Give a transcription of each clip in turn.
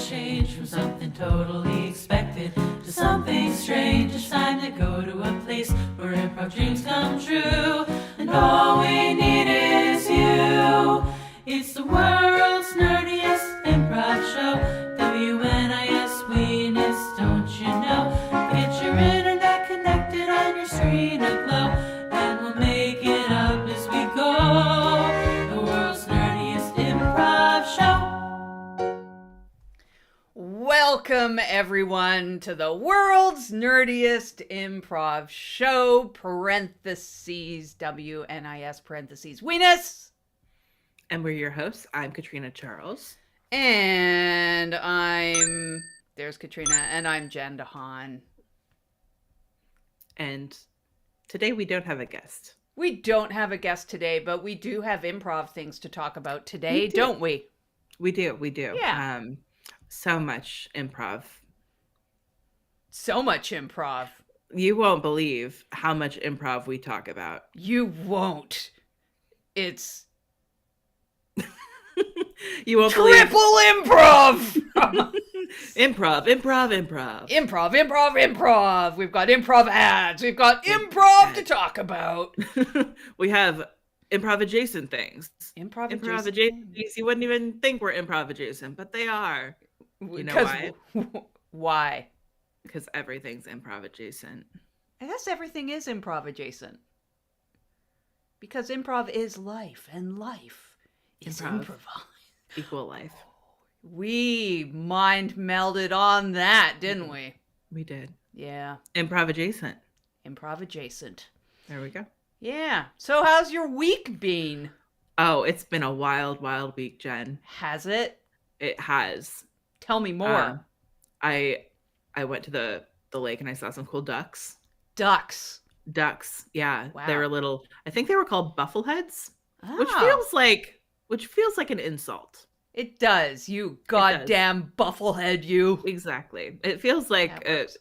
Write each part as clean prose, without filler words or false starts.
change from something totally expected to something strange. It's time to go to a place where improv dreams come true. And all we need is you. It's the world's nerdiest improv show. WNIS, weenus, don't you know? Get your internet connected on your screen aglow, and we'll make it up as we go. The world's nerdiest improv show. Welcome, everyone, to the world's nerdiest improv show, parentheses, WNIS, parentheses, weenus. And we're your hosts. I'm Katrina Charles. And there's Katrina, and I'm Jen DeHaan. And today we don't have a guest. We don't have a guest today, but we do have improv things to talk about today, don't we? We do. Yeah. So much improv. So much improv. You won't believe how much improv we talk about. You won't. It's You won't triple improv! Improv. Improv. We've got improv ads. We've got improv to talk about. We have improv adjacent things. Improv adjacent things you wouldn't even think were improv adjacent, but they are. You know why? Why? Because everything's improv adjacent. I guess everything is improv adjacent. Because improv is life, and life is improvised. Equal life. We mind melded on that, didn't we? We did. Yeah. Improv adjacent. Improv adjacent. There we go. Yeah. So how's your week been? Oh, it's been a wild, wild week, Jen. Has it? It has. Tell me more. I went to the lake and I saw some cool ducks. Ducks, yeah. Wow. They were little, I think they were called buffleheads, Oh. which feels like an insult. It does. You goddamn bufflehead, you. Exactly. It feels like That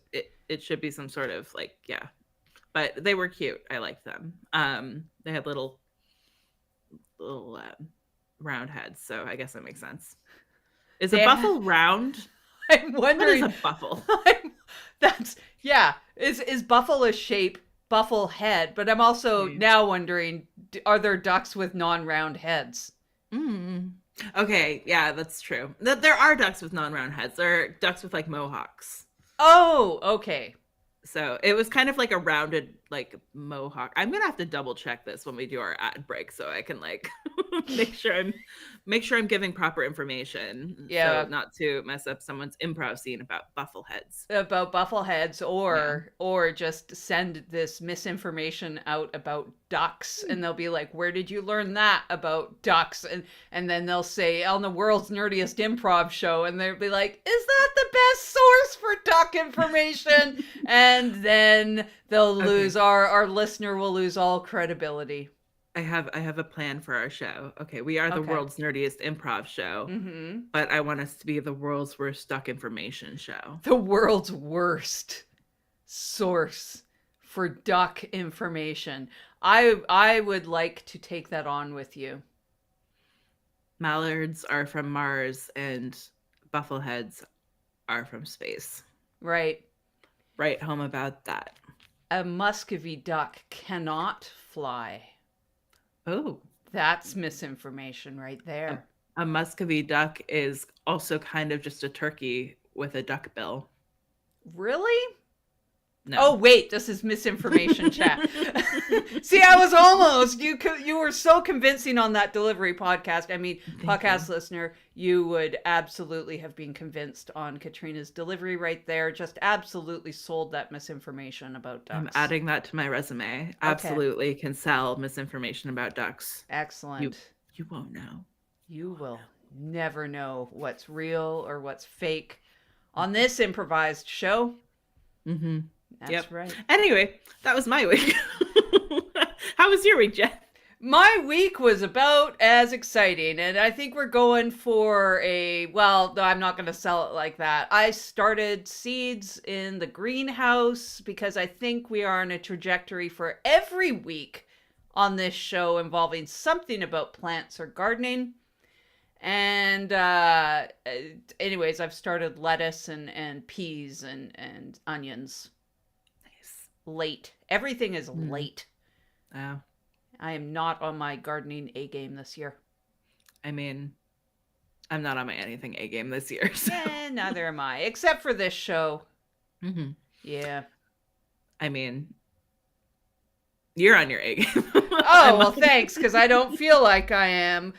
it should be some sort of yeah. But they were cute. I liked them. They had little round heads, so I guess that makes sense. Is a buffle round? I'm wondering. What is a buffle? Is buffle a shape? Buffle head, but I'm also now wondering: are there ducks with non-round heads? Okay, yeah, that's true. There are ducks with non-round heads. There are ducks with mohawks. Oh, okay. So it was kind of like a rounded mohawk. I'm gonna have to double check this when we do our ad break so I can make sure I'm giving proper information. Yeah, so not to mess up someone's improv scene about buffleheads. About buffleheads, or just send this misinformation out about ducks, and they'll be like, "Where did you learn that about ducks?" And then they'll say, "On the world's nerdiest improv show," and they'll be like, "Is that the best source for duck information?" And then they'll lose our listener will lose all credibility. I have a plan for our show. Okay, we are the world's nerdiest improv show, but I want us to be the world's worst duck information show. The world's worst source for duck information. I would like to take that on with you. Mallards are from Mars and buffleheads are from space. Right. Write home about that. A Muscovy duck cannot fly. Oh. That's misinformation right there. A Muscovy duck is also kind of just a turkey with a duck bill. Really? No. Oh, wait, this is misinformation chat. See, I was almost, you were so convincing on that delivery podcast. I mean, podcast listener, you would absolutely have been convinced on Katrina's delivery right there. Just absolutely sold that misinformation about ducks. I'm adding that to my resume. Absolutely can sell misinformation about ducks. Excellent. You won't know. You will never know what's real or what's fake on this improvised show. Mm-hmm. That's right. Anyway, that was my week. How was your week, Jen? My week was about as exciting, and I think we're going for no, I'm not going to sell it like that. I started seeds in the greenhouse because I think we are on a trajectory for every week on this show involving something about plants or gardening. And anyways, I've started lettuce and peas and onions. Nice. Late. Everything is late. Oh. I am not on my gardening A game this year. I mean, I'm not on my anything A game this year. So. Yeah, neither am I, except for this show. Mm-hmm. Yeah. I mean, you're on your A game. Oh, well, thanks, because I don't feel like I am.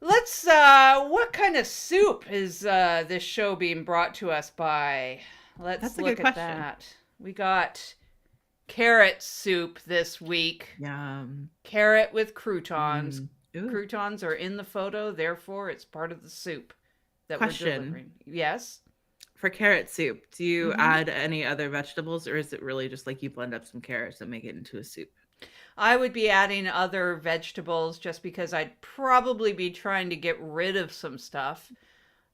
Let's, what kind of soup is this show being brought to us by? Let's look at that. We got carrot soup this week. Yum. Carrot with croutons. Ooh. Croutons are in the photo, therefore it's part of the soup that Question. we're delivering. Yes? For carrot soup, do you add any other vegetables, or is it really just like you blend up some carrots and make it into a soup? I would be adding other vegetables just because I'd probably be trying to get rid of some stuff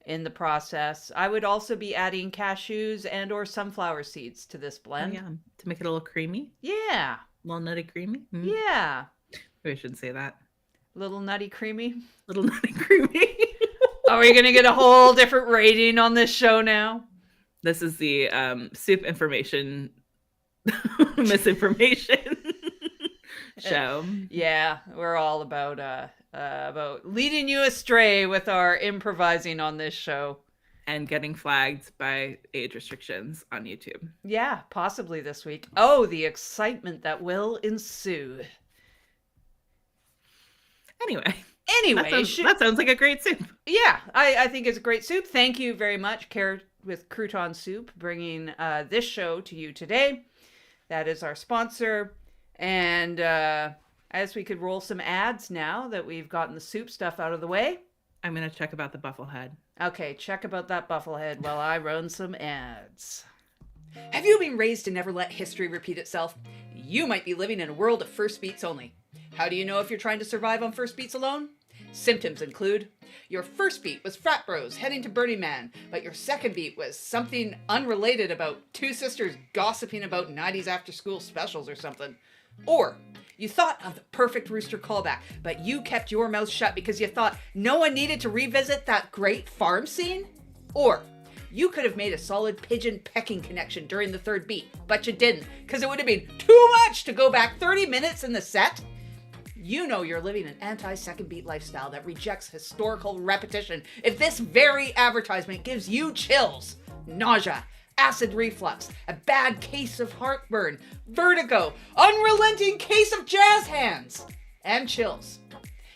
in the process. I would also be adding cashews and or sunflower seeds to this blend. Yeah, to make it a little creamy. Yeah. A little nutty creamy. Yeah. Maybe I shouldn't say that. Little nutty creamy. Little nutty creamy. Are we going to get a whole different rating on this show now? This is the soup information misinformation show. Yeah, we're all about leading you astray with our improvising on this show. And getting flagged by age restrictions on YouTube. Yeah, possibly this week. Oh, the excitement that will ensue. Anyway, that sounds like a great soup. Yeah, I think it's a great soup. Thank you very much, Carrot with Crouton Soup, bringing this show to you today. That is our sponsor. And as we could roll some ads now that we've gotten the soup stuff out of the way. I'm going to check about the bufflehead. Okay, check about that bufflehead while I run some ads. Have you been raised to never let history repeat itself? You might be living in a world of first beats only. How do you know if you're trying to survive on first beats alone? Symptoms include your first beat was frat bros heading to Burning Man, but your second beat was something unrelated about two sisters gossiping about 90s after school specials or something. Or you thought of the perfect rooster callback, but you kept your mouth shut because you thought no one needed to revisit that great farm scene? Or you could have made a solid pigeon pecking connection during the third beat, but you didn't because it would have been too much to go back 30 minutes in the set. You know you're living an anti-second beat lifestyle that rejects historical repetition if this very advertisement gives you chills, nausea, acid reflux, a bad case of heartburn, vertigo, unrelenting case of jazz hands, and chills.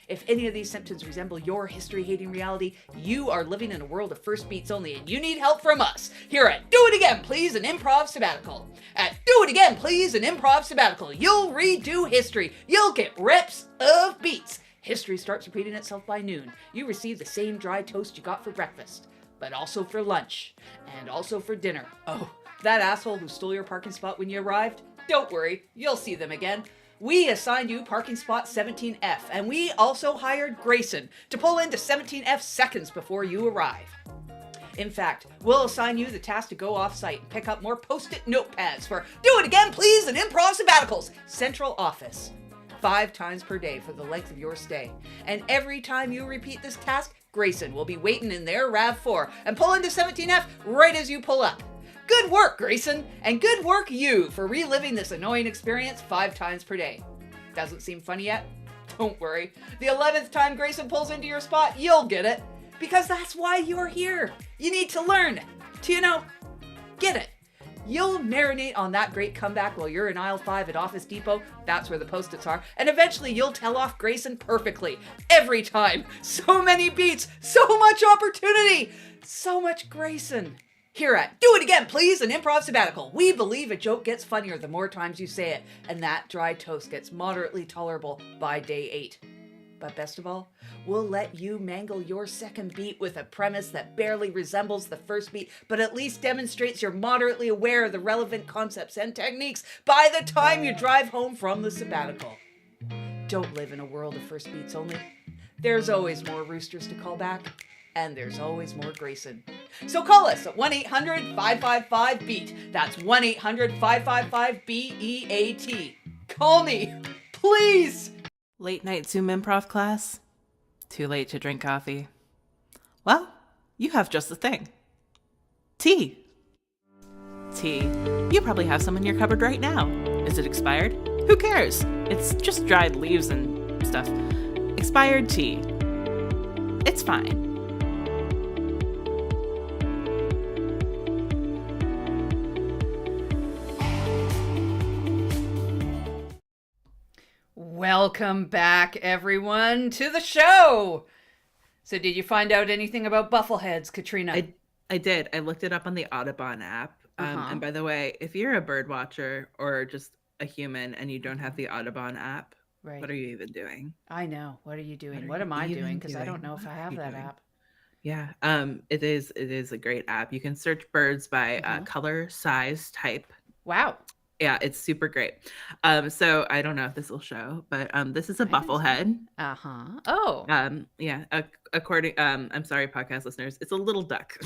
If any of these symptoms resemble your history-hating reality, you are living in a world of first beats only, and you need help from us here at Do It Again, Please, an Improv Sabbatical. At Do It Again, Please, an Improv Sabbatical, you'll redo history. You'll get reps of beats. History starts repeating itself by noon. You receive the same dry toast you got for breakfast, but also for lunch, and also for dinner. Oh, that asshole who stole your parking spot when you arrived? Don't worry, you'll see them again. We assigned you parking spot 17F, and we also hired Grayson to pull into 17F seconds before you arrive. In fact, we'll assign you the task to go off-site and pick up more post-it notepads for Do It Again, Please, and Improv Sabbaticals, Central Office. 5 times per day for the length of your stay. And every time you repeat this task, Grayson will be waiting in their RAV4 and pull into 17F right as you pull up. Good work, Grayson, and good work you for reliving this annoying experience 5 times per day. Doesn't seem funny yet? Don't worry. The 11th time Grayson pulls into your spot, you'll get it. Because that's why you're here. You need to learn to, get it. You'll marinate on that great comeback while you're in aisle 5 at Office Depot. That's where the Post-its are. And eventually you'll tell off Grayson perfectly. Every time. So many beats. So much opportunity. So much Grayson. Here at Do It Again, Please, an Improv Sabbatical, we believe a joke gets funnier the more times you say it, and that dry toast gets moderately tolerable by day 8. But best of all, we'll let you mangle your second beat with a premise that barely resembles the first beat, but at least demonstrates you're moderately aware of the relevant concepts and techniques by the time you drive home from the sabbatical. Don't live in a world of first beats only. There's always more roosters to call back. And there's always more Grayson. So call us at 1-800-555-BEAT. That's 1-800-555-BEAT. Call me, please. Late night Zoom improv class? Too late to drink coffee. Well, you have just the thing. Tea. Tea. You probably have some in your cupboard right now. Is it expired? Who cares? It's just dried leaves and stuff. Expired tea. It's fine. Welcome back, everyone, to the show. So did you find out anything about buffleheads, Katrina? I did. I looked it up on the Audubon app. And by the way, if you're a bird watcher or just a human and you don't have the Audubon app, Right. what are you even doing? I know. What are you doing? What am I doing? Because I don't know if I have that app. Yeah. It is a great app. You can search birds by color, size, type. Wow. Yeah, it's super great. So I don't know if this will show, but this is a bufflehead. Oh. Yeah. According, I'm sorry, podcast listeners, it's a little duck.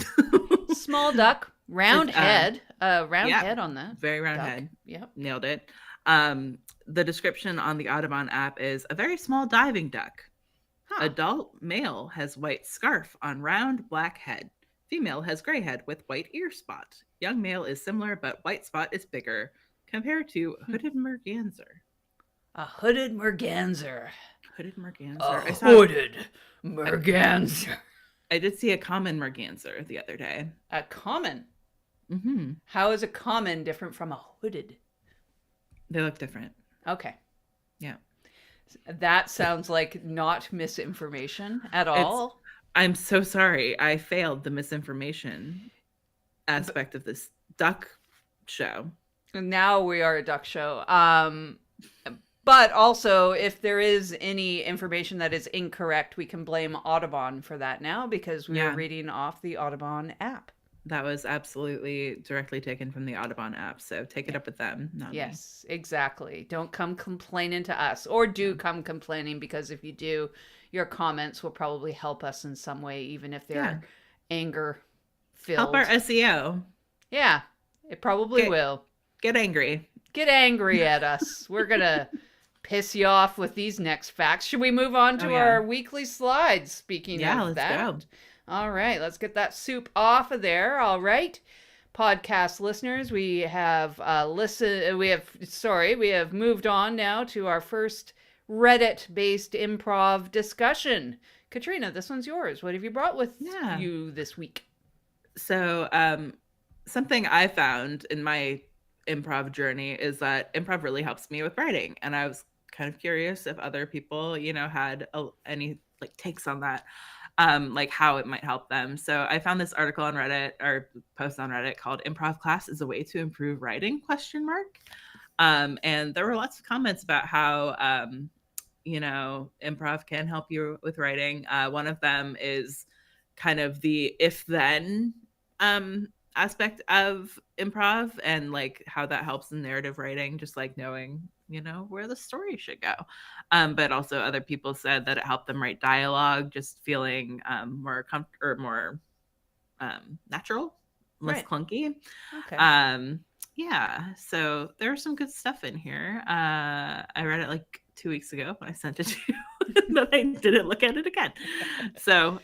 Small duck, round head, head on that. Very round duck. head. Yep. Nailed it. The description on the Audubon app is a very small diving duck. Adult male has white scarf on round black head. Female has gray head with white ear spot. Young male is similar, but white spot is bigger compared to hooded merganser. A hooded merganser. Hooded merganser. Hooded merganser. I did see a common merganser the other day. A common? Mm-hmm. How is a common different from a hooded? They look different. Okay. Yeah. That sounds like not misinformation at all. I'm so sorry. I failed the misinformation aspect of this duck show. Now we are a duck show. But also, if there is any information that is incorrect, we can blame Audubon for that now because we are reading off the Audubon app. That was absolutely directly taken from the Audubon app. So take it up with them. Not me. Exactly. Don't come complaining to us, or do come complaining, because if you do, your comments will probably help us in some way, even if they're anger filled. Help our SEO. Yeah, it probably will. Get angry. Get angry at us. We're going to piss you off with these next facts. Should we move on to our weekly slides? Speaking of that. Let's go. All right, let's get that soup off of there. All right. Podcast listeners, we have we have moved on now to our first Reddit-based improv discussion. Katrina, this one's yours. What have you brought with you this week? So, something I found in my improv journey is that improv really helps me with writing, and I was kind of curious if other people, had any takes on that, like how it might help them. So I found this article on Reddit, or post on Reddit, called "Improv Class is a Way to Improve Writing?" And there were lots of comments about how improv can help you with writing. One of them is kind of the if-then aspect of improv, and how that helps in narrative writing, just knowing where the story should go. But also other people said that it helped them write dialogue, just feeling more natural, less clunky. Okay. So there's some good stuff in here. I read it 2 weeks ago when I sent it to you, and then I didn't look at it again. So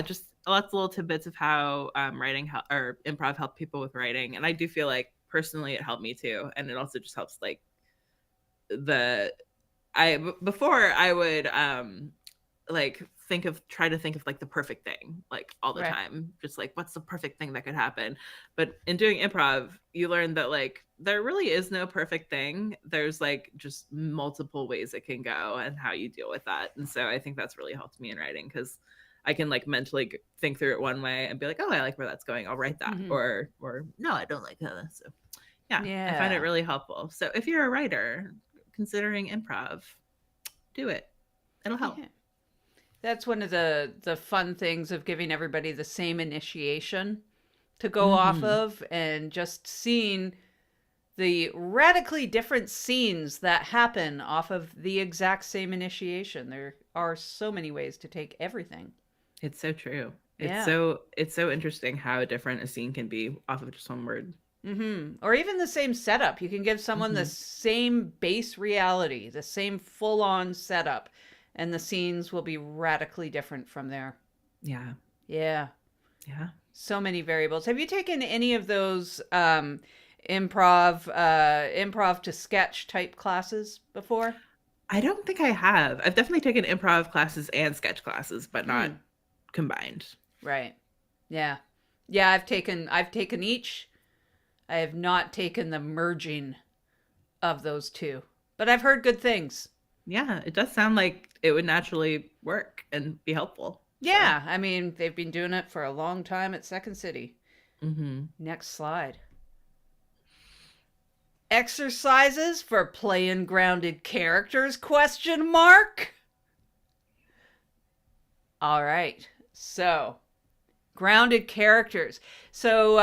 just lots of little tidbits of how writing or improv help people with writing. And I do feel like personally it helped me too. And it also just helps before I would try to think of the perfect thing all the time, just what's the perfect thing that could happen. But in doing improv, you learn that there really is no perfect thing. There's just multiple ways it can go and how you deal with that. And so I think that's really helped me in writing, because I can mentally think through it one way and be like, oh, I like where that's going, I'll write that. Mm-hmm. Or no, I don't like that. So I find it really helpful. So if you're a writer considering improv, do it. It'll help. Yeah. That's one of the fun things of giving everybody the same initiation to go off of, and just seeing the radically different scenes that happen off of the exact same initiation. There are so many ways to take everything. It's so true. It's so interesting how different a scene can be off of just one word. Mm-hmm. Or even the same setup. You can give someone the same base reality, the same full-on setup, and the scenes will be radically different from there. Yeah. Yeah. Yeah. So many variables. Have you taken any of those improv to sketch type classes before? I don't think I have. I've definitely taken improv classes and sketch classes, but not combined. Right. Yeah. Yeah, I've taken each. I have not taken the merging of those two. But I've heard good things. Yeah, it does sound like it would naturally work and be helpful. Yeah, I mean, they've been doing it for a long time at Second City. Mm-hmm. Next slide. Exercises for playing grounded characters, question mark? All right. So, grounded characters. So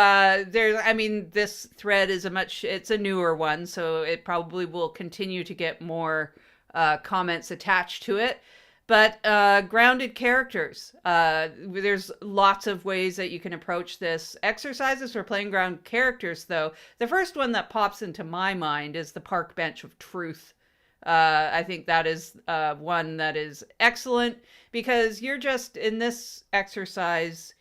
this thread is it's a newer one, so it probably will continue to get more comments attached to it. But grounded characters, there's lots of ways that you can approach this. Exercises for playing grounded characters, though, the first one that pops into my mind is the park bench of truth. I think that is one that is excellent because you're just in this exercise.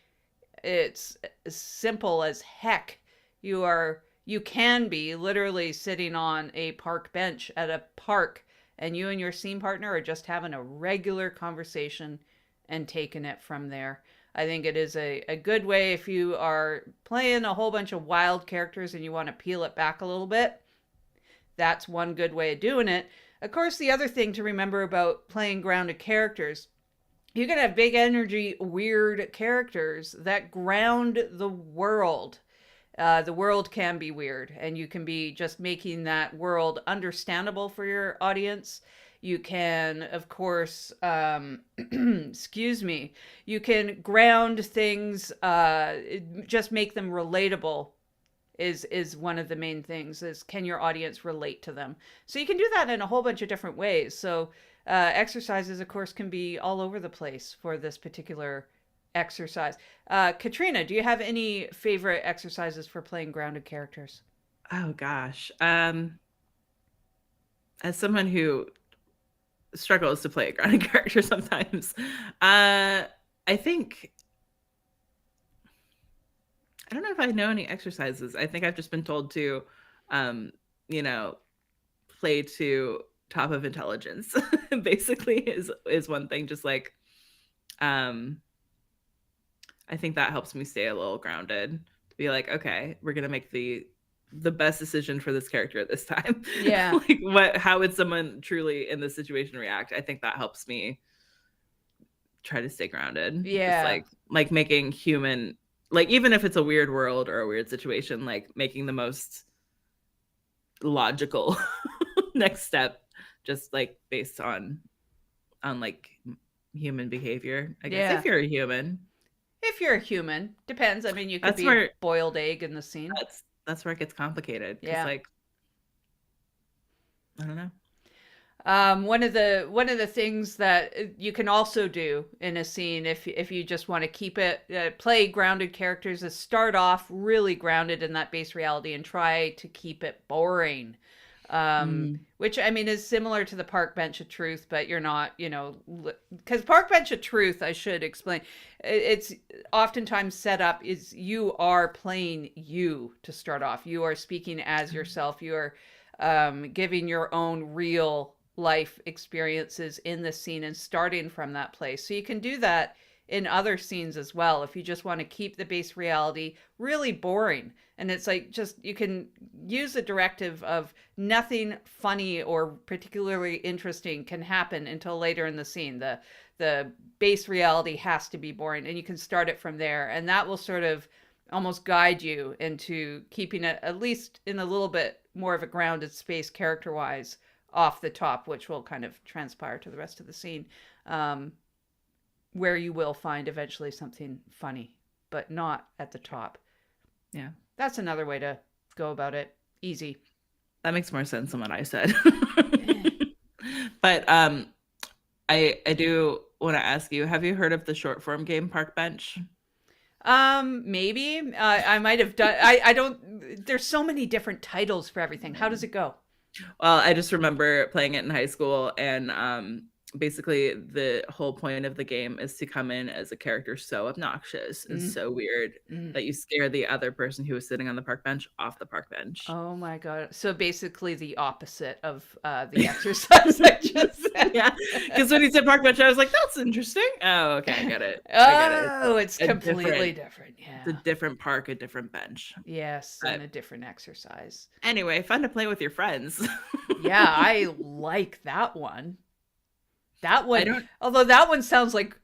It's as simple as heck. You can be literally sitting on a park bench at a park, and you and your scene partner are just having a regular conversation and taking it from there. I think it is a good way if you are playing a whole bunch of wild characters and you want to peel it back a little bit. That's one good way of doing it. Of course, the other thing to remember about playing grounded characters, you can have big energy, weird characters that ground the world. The world can be weird, and you can be just making that world understandable for your audience. You can, of course, excuse me, you can ground things, just make them relatable is one of the main things, is can your audience relate to them? So you can do that in a whole bunch of different ways. So exercises, of course, can be all over the place for this particular exercise. Katrina, do you have any favorite exercises for playing grounded characters? Oh gosh. As someone who struggles to play a grounded character sometimes, I think I don't know if I know any exercises. I think I've just been told to, you know, play to top of intelligence. Basically, is one thing. Just like, I think that helps me stay a little grounded. To be like, okay, we're gonna make the best decision for this character at this time. Yeah. Like, how would someone truly in this situation react? I think that helps me try to stay grounded. Yeah. Just like making human, like, even if it's a weird world or a weird situation, like making the most logical next step, just like based on like human behavior, I guess. Yeah. If you're a human. If you're a human, depends. I mean, you could That's be where- a boiled egg in the scene. That's where it gets complicated. Yeah. Like, I don't know. One of the things that you can also do in a scene, if you just want to keep it play grounded characters, is start off really grounded in that base reality and try to keep it boring. Which, I mean, is similar to the park bench of truth, but you're not, because park bench of truth, I should explain, it's oftentimes set up is you are playing you to start off. You are speaking as yourself. You are giving your own real life experiences in the scene and starting from that place. So you can do that in other scenes as well if you just want to keep the base reality really boring. And it's like, just, you can use the directive of nothing funny or particularly interesting can happen until later in the scene. The base reality has to be boring, and you can start it from there, and that will sort of almost guide you into keeping it at least in a little bit more of a grounded space character-wise off the top, which will kind of transpire to the rest of the scene, where you will find eventually something funny, but not at the top. Yeah. That's another way to go about it. Easy. That makes more sense than what I said. But I do want to ask you, have you heard of the short form game Park Bench? Maybe. I might have done. I don't. There's so many different titles for everything. How does it go? Well, I just remember playing it in high school, and basically the whole point of the game is to come in as a character so obnoxious and so weird that you scare the other person who was sitting on the park bench off the park bench. Oh my god. So basically the opposite of the exercise I just said. Yeah, because when he said park bench, I was like, "That's interesting." Oh, okay, I get it. I get it. Oh, it's completely different. It's Yeah. a different park, a different bench. Yes, But and a different exercise. anyway, fun to play with your friends. Yeah, I like that one. That I one, don't. although that one sounds like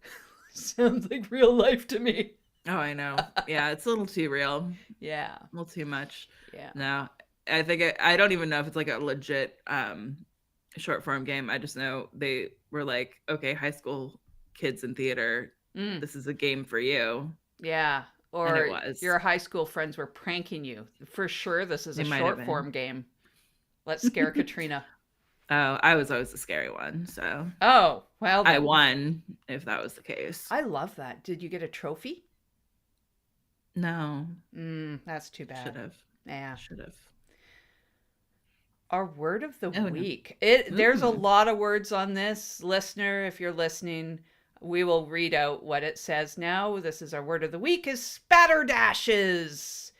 real life to me. Oh, I know. Yeah, it's a little too real, Yeah. a little too much. Yeah. No, I think I don't even know if it's like a legit short form game. I just know they were like, okay, high school kids in theater, this is a game for you. Yeah. And it Or was. your high school friends were pranking you. For sure, this is They a might have short been. form game. Let's scare Katrina. Oh, I was always the scary one, so Oh, well then. I won if that was the case. I love that. Did you get a trophy? No, That's too bad. should have. Yeah. Should have. Our word of the Oh, no. week. There's a lot of words on this. Listener, if you're listening, we will read out what it says now. This is our word of the week is spatterdashes,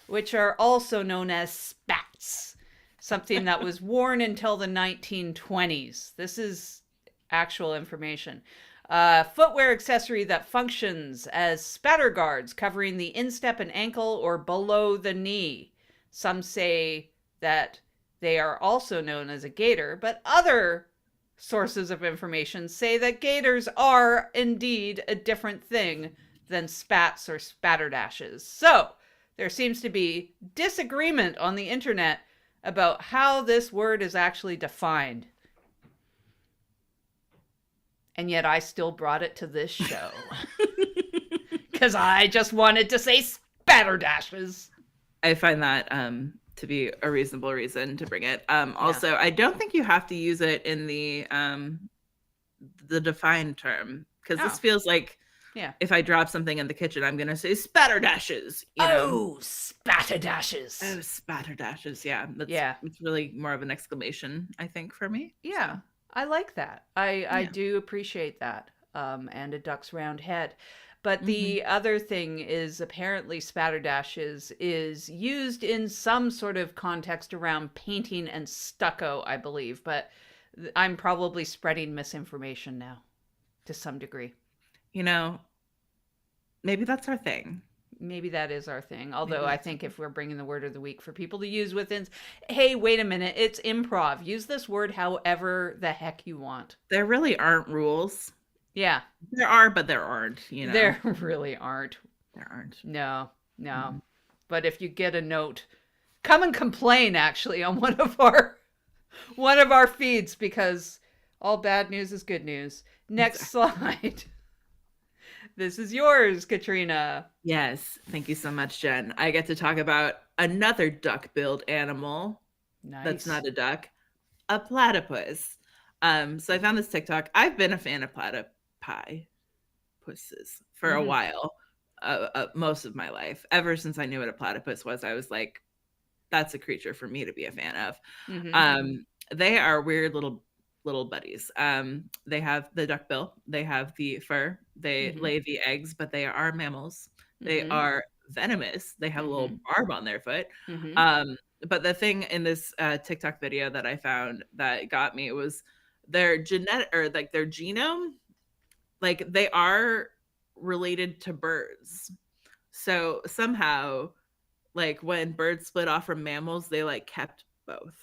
which are also known as spats. Something that was worn until the 1920s. This is actual information. Footwear accessory that functions as spatter guards covering the instep and ankle or below the knee. Some say that they are also known as a gaiter, but other sources of information say that gaiters are indeed a different thing than spats or spatterdashes. So there seems to be disagreement on the internet about how this word is actually defined. And yet I still brought it to this show. Because I just wanted to say spatterdashes. I find that to be a reasonable reason to bring it. Also, I don't think you have to use it in the defined term, because this feels like if I drop something in the kitchen, I'm gonna say spatterdashes. Spatterdashes. Oh, spatterdashes. Yeah, it's really more of an exclamation, I think, for me. Yeah, so. I like that. I do appreciate that. And a duck's round head. But the other thing is apparently spatterdashes is used in some sort of context around painting and stucco, I believe. But I'm probably spreading misinformation now to some degree. You know, maybe that's our thing. Maybe that is our thing. Although I think if we're bringing the word of the week for people to use within, hey, wait a minute, it's improv. Use this word however the heck you want. There really aren't rules. Yeah. There are, but there aren't, you know. There really aren't. There aren't. No. But if you get a note, come and complain actually on one of our feeds, because all bad news is good news. Next slide. This is yours, Katrina. Yes. Thank you so much, Jen. I get to talk about another duck-billed animal. Nice. That's not a duck. A platypus. So I found this TikTok. I've been a fan of platypuses for a while, most of my life. Ever since I knew what a platypus was, I was like, that's a creature for me to be a fan of. They are weird little buddies. They have the duck bill, they have the fur, they lay the eggs, but they are mammals. They are venomous. They have a little barb on their foot. But the thing in this TikTok video that I found that got me was their genetic, or like their genome, like they are related to birds. So somehow, like when birds split off from mammals, they like kept both.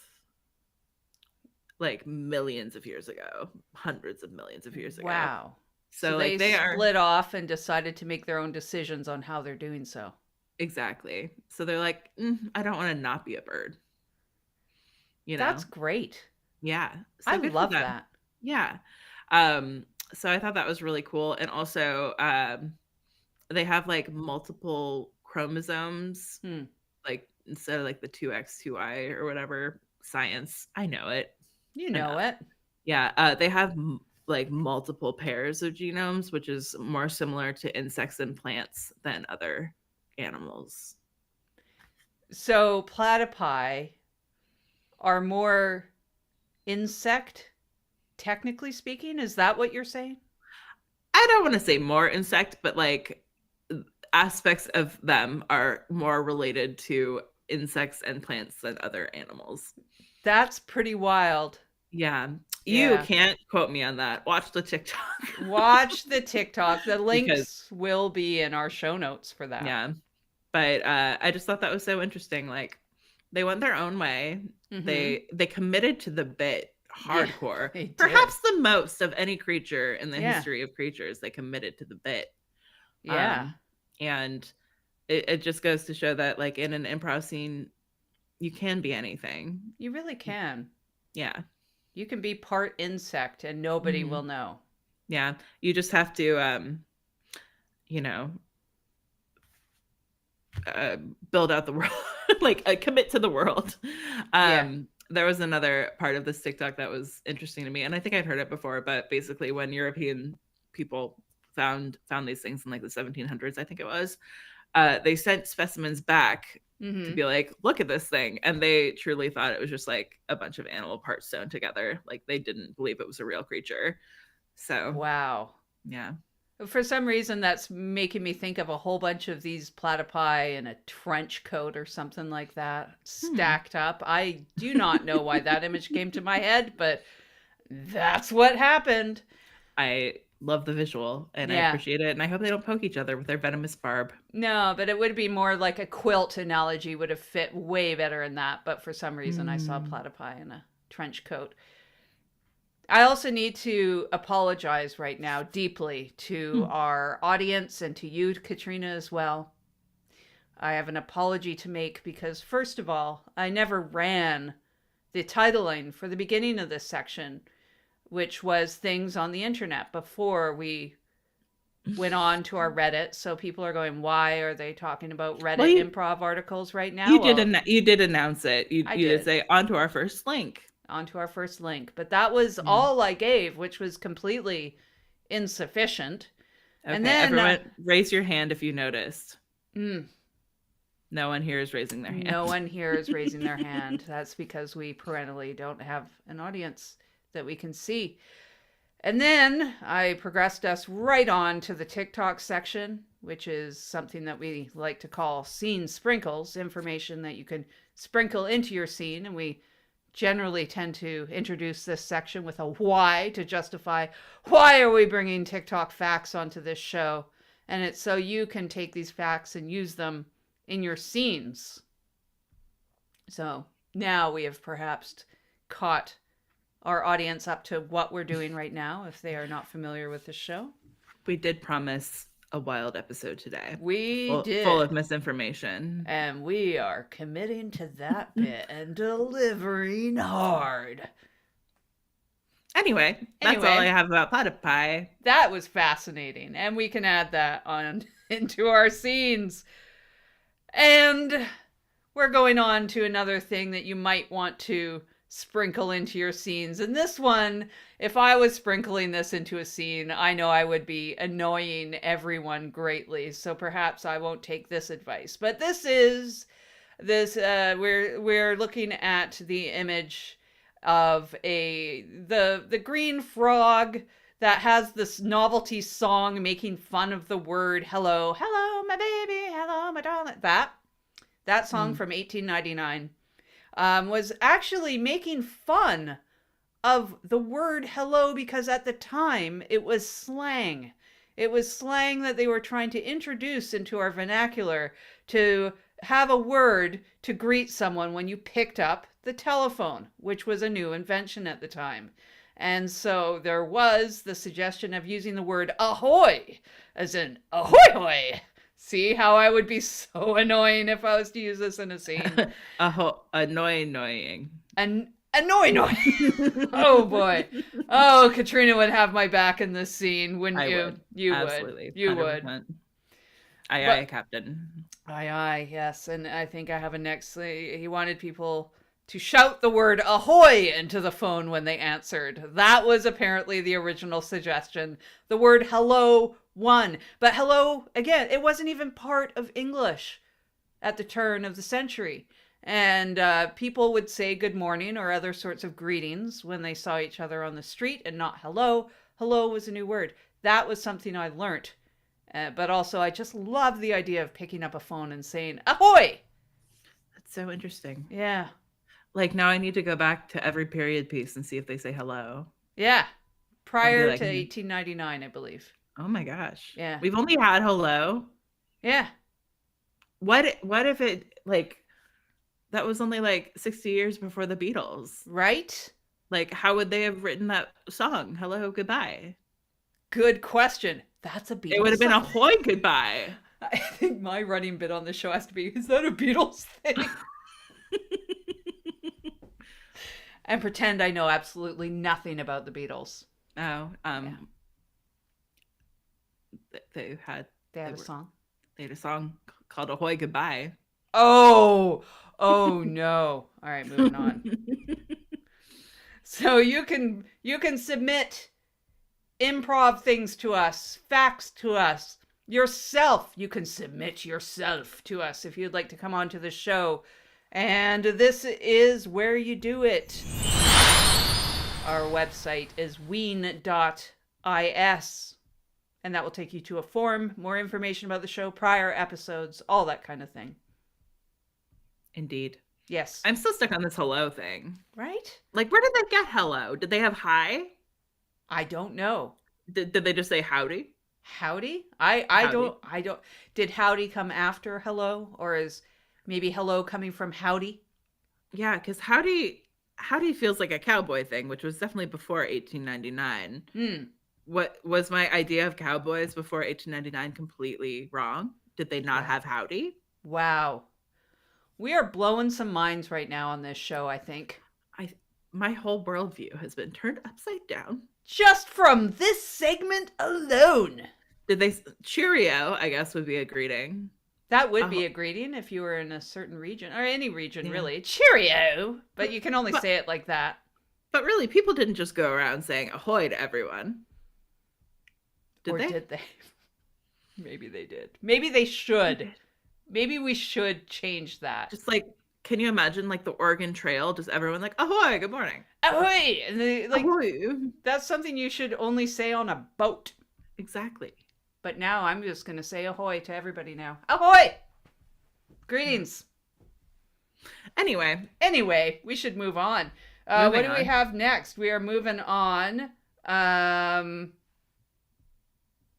Like millions of years ago, hundreds of millions of years ago. Wow. So like they split off and decided to make their own decisions on how they're doing so. Exactly. So they're like, I don't want to not be a bird. You know? That's great. Yeah. So I love that. Yeah. So I thought that was really cool. And also they have like multiple chromosomes, like instead of like the 2X, 2Y or whatever. Science. I know it. You know it. Yeah. They have like multiple pairs of genomes, which is more similar to insects and plants than other animals. So platypi are more insect technically speaking? Is that what you're saying? I don't want to say more insect, but like aspects of them are more related to insects and plants than other animals. That's pretty wild. Yeah. You Yeah. can't quote me on that. Watch the TikTok. Watch the TikTok. The Because links will be in our show notes for that. yeah. But I just thought that was so interesting. Like they went their own way. Mhm. They committed to the bit hardcore. they did. Perhaps the most of any creature in the Yeah. history of creatures. They committed to the bit. Yeah. And it just goes to show that like in an improv scene, you can be anything. You really can. Yeah. You can be part insect and nobody Mhm. will know. Yeah. You just have to you know, build out the world, like commit to the world. There was another part of this TikTok that was interesting to me, and I think I'd heard it before, but basically when European people found these things in like the 1700s, I think it was, they sent specimens back to be like, look at this thing, and they truly thought it was just like a bunch of animal parts sewn together. Like they didn't believe it was a real creature. So Wow. yeah. For some reason, that's making me think of a whole bunch of these platypi in a trench coat or something like that stacked up. I do not know why that image came to my head, but that's what happened. I love the visual and I appreciate it. And I hope they don't poke each other with their venomous barb. No, but it would be more like a quilt analogy would have fit way better in that. But for some reason, I saw platypi in a trench coat. I also need to apologize right now deeply to our audience and to you, Katrina, as well. I have an apology to make because, first of all, I never ran the titling for the beginning of this section, which was things on the internet before we went on to our Reddit. So people are going, why are they talking about Reddit improv articles right now? You did announce it. You did say onto our first link. Onto our first link. But that was all I gave, which was completely insufficient. Okay, and then everyone raise your hand if you noticed. No one here is raising their hand. No one here is raising their hand. That's because we parentally don't have an audience that we can see. And then I progressed us right on to the TikTok section, which is something that we like to call scene sprinkles, information that you can sprinkle into your scene. And we generally tend to introduce this section with a why to justify why are we bringing TikTok facts onto this show. And it's so you can take these facts and use them in your scenes. So now we have perhaps caught our audience up to what we're doing right now if they are not familiar with the show. We did promise a wild episode today. We did. Full of misinformation. And we are committing to that bit and delivering hard. Anyway, that's all I have about platypi. That was fascinating. And we can add that on into our scenes. And we're going on to another thing that you might want to sprinkle into your scenes. And this one, if I was sprinkling this into a scene, I know I would be annoying everyone greatly. So perhaps I won't take this advice. But we're looking at the image of the green frog that has this novelty song making fun of the word hello, hello, my baby, hello, my darling. That song from 1899. Was actually making fun of the word hello because at the time it was slang. It was slang that they were trying to introduce into our vernacular to have a word to greet someone when you picked up the telephone, which was a new invention at the time. And so there was the suggestion of using the word ahoy, as in ahoy hoy. See how I would be so annoying if I was to use this in a scene. Annoying. Annoying. Oh boy. Oh, Katrina would have my back in this scene, wouldn't you? Would. You Absolutely. would. You 100%. would. Aye, Captain. Aye, yes. And I think I have a next. He wanted people to shout the word ahoy into the phone when they answered. That was apparently the original suggestion. The word hello won. But hello, again, it wasn't even part of English at the turn of the century. And people would say good morning or other sorts of greetings when they saw each other on the street and not hello. Hello was a new word. That was something I learned. But also, I just love the idea of picking up a phone and saying, ahoy! That's so interesting. Yeah. Like, now I need to go back to every period piece and see if they say hello. Yeah. Prior like, to 1899, I believe. Oh my gosh. Yeah. We've only had hello. Yeah. What if it, like, that was only like 60 years before the Beatles? Right? Like, how would they have written that song? Hello, goodbye. Good question. That's a Beatles It would have been song. ahoy, goodbye. I think my running bit on the show has to be, is that a Beatles thing? And pretend I know absolutely nothing about the Beatles. Oh, they had a song. They had a song called "Ahoy Goodbye." Oh no! All right, moving on. So you can submit improv things to us, facts to us, yourself. You can submit yourself to us if you'd like to come on to the show. And this is where you do it. Our website is ween.is. And that will take you to a form, more information about the show, prior episodes, all that kind of thing. Indeed. Yes. I'm still stuck on this hello thing. Right? Like, where did they get hello? Did they have hi? I don't know. Did they just say howdy? Howdy? I don't. Did howdy come after hello? Or is maybe hello coming from howdy? Yeah, because howdy feels like a cowboy thing, which was definitely before 1899. What was my idea of cowboys before 1899 completely wrong? Did they not have howdy? Wow. We are blowing some minds right now on this show, I think. My whole worldview has been turned upside down. Just from this segment alone. Did they... Cheerio, I guess, would be a greeting. That would be a greeting if you were in a certain region, or any region, really. Cheerio! But you can only say it like that. But really, people didn't just go around saying ahoy to everyone. Did they? Maybe they did. Maybe they should. Maybe we should change that. Just like, can you imagine like the Oregon Trail? Just everyone like, ahoy, good morning. Ahoy! And they, like, ahoy. That's something you should only say on a boat. Exactly. But now I'm just going to say ahoy to everybody now. Ahoy! Greetings. Anyway, we should move on. What do we have next? We are moving on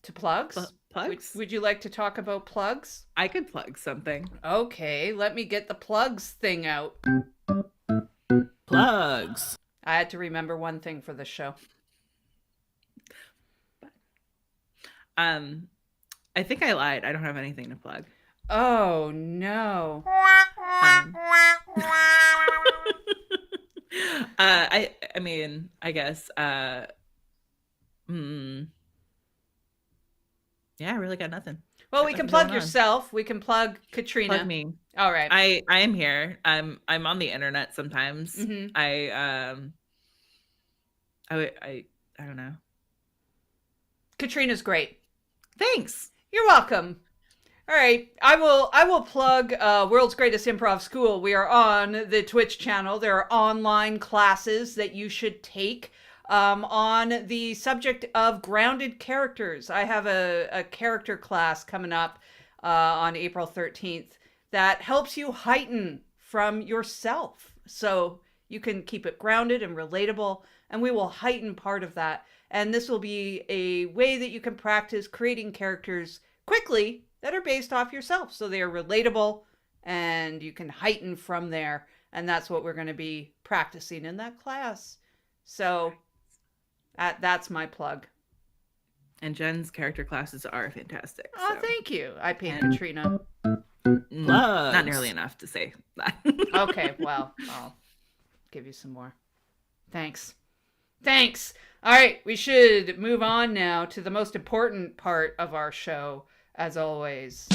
to plugs. Plugs? Would you like to talk about plugs? I could plug something. Okay, let me get the plugs thing out. Plugs. I had to remember one thing for this show. I think I lied. I don't have anything to plug. Oh no. I mean, I guess yeah, I really got nothing. Well, we can plug yourself. We can plug Katrina. Plug me. All right. I am here. I'm on the internet sometimes. Mm-hmm. I don't know. Katrina's great. Thanks. You're welcome. All right. I will plug World's Greatest Improv School. We are on the Twitch channel. There are online classes that you should take on the subject of grounded characters. I have a character class coming up on April 13th that helps you heighten from yourself. So you can keep it grounded and relatable, and we will heighten part of that. And this will be a way that you can practice creating characters quickly that are based off yourself. So they are relatable and you can heighten from there. And that's what we're going to be practicing in that class. So that's my plug. And Jen's character classes are fantastic. Oh, so. Thank you. I paid Katrina. Not nearly enough to say that. Okay, well, I'll give you some more. Thanks. All right, we should move on now to the most important part of our show, as always.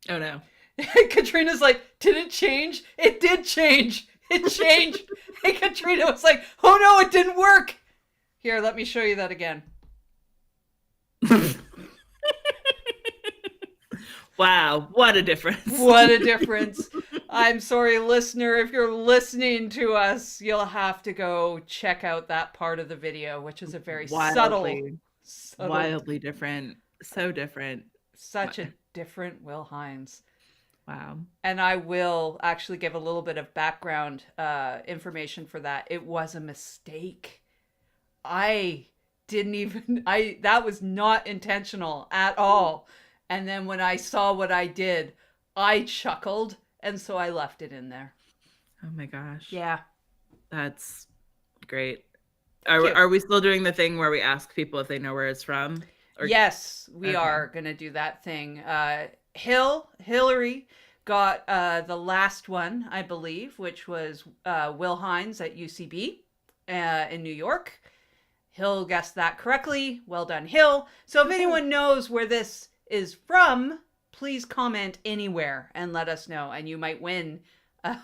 Oh no. Katrina's like, did it change? It did change. It changed. And Katrina was like, oh no, it didn't work. Here, let me show you that again. Wow, what a difference. What a difference. I'm sorry, listener, if you're listening to us, you'll have to go check out that part of the video, which is a very Wildly subtle, different. So different. such a different Will Hines. Wow. And I will actually give a little bit of background information for that. It was a mistake. That was not intentional at all. And then when I saw what I did, I chuckled, and so I left it in there. Oh my gosh. Yeah. That's great. Cute. Are we still doing the thing where we ask people if they know where it's from? Yes, we Okay. are going to do that thing. Hillary got the last one, I believe, which was Will Hines at UCB in New York. Hill guessed that correctly. Well done, Hill. So if anyone knows where this is from, please comment anywhere and let us know, and you might win a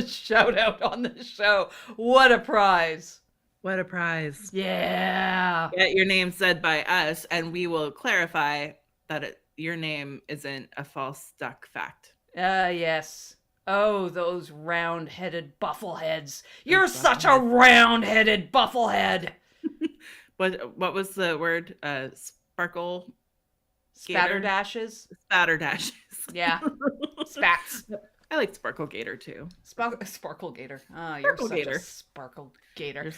shout out on the show. What a prize. What a prize. Yeah. Get your name said by us, and we will clarify that your name isn't a false duck fact. Yes. Oh, those round-headed buffleheads. You're such a round-headed bufflehead. What was the word? Sparkle? Spatterdashes? Spatterdashes. Yeah. Spats. I like Sparkle Gator too. Sparkle Gator. Oh, you're Sparkle such Gator. a Sparkle Gator.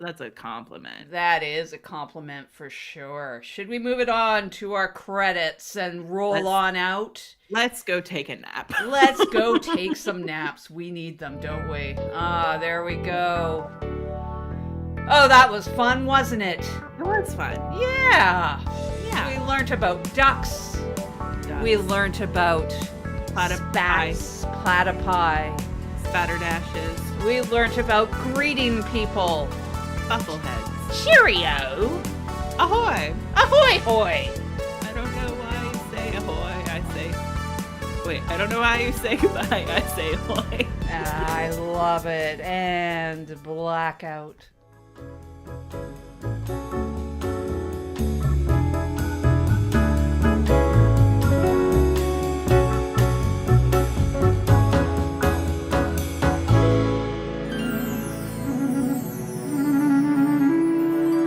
That's a compliment. That is a compliment for sure. Should we move it on to our credits and roll on out? Let's go take a nap. Let's go take some naps. We need them, don't we? Ah, there we go. Oh, that was fun, wasn't it? It was fun. Yeah. Yeah. We learned about ducks. We learned about Platypi. spats, platypi. Spatterdashes. We learned about greeting people. Buffleheads. Cheerio. Ahoy! Ahoy hoy. I don't know why you say ahoy. I don't know why you say goodbye. I say ahoy. I love it. And blackout.